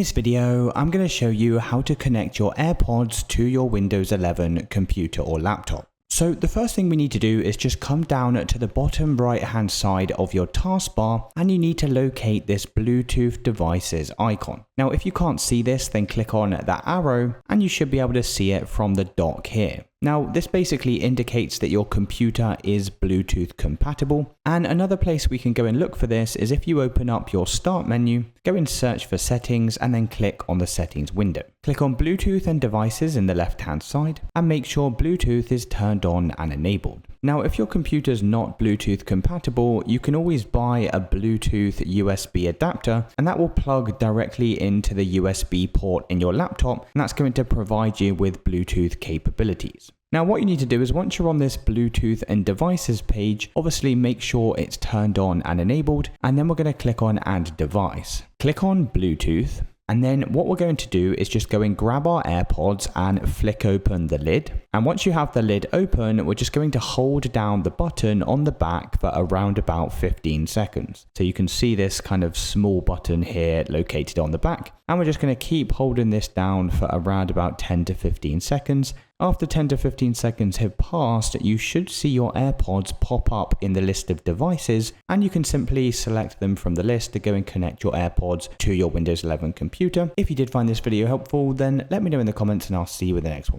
this video, I'm going to show you how to connect your AirPods to your Windows 11 computer or laptop. So the first thing we need to do is just come down to the bottom right hand side of your taskbar and you need to locate this Bluetooth devices icon. Now if you can't see this, then click on that arrow and you should be able to see it from the dock here. Now this basically indicates that your computer is Bluetooth compatible, and another place we can go and look for this is if you open up your start menu, go and search for settings and then click on the settings window. Click on Bluetooth and devices in the left hand side and make sure Bluetooth is turned on and enabled. Now if your computer's not Bluetooth compatible, you can always buy a Bluetooth USB adapter and that will plug directly into the USB port in your laptop, and that's going to provide you with Bluetooth capabilities. Now what you need to do is once you're on this Bluetooth and devices page, obviously make sure it's turned on and enabled, and then we're going to click on add device. Click on Bluetooth. And then what we're going to do is just go and grab our AirPods and flick open the lid. And once you have the lid open, we're just going to hold down the button on the back for around about 15 seconds. So you can see this kind of small button here located on the back. And we're just going to keep holding this down for around about 10 to 15 seconds. After 10 to 15 seconds have passed, you should see your AirPods pop up in the list of devices, and you can simply select them from the list to go and connect your AirPods to your Windows 11 computer. If you did find this video helpful, then let me know in the comments and I'll see you in the next one.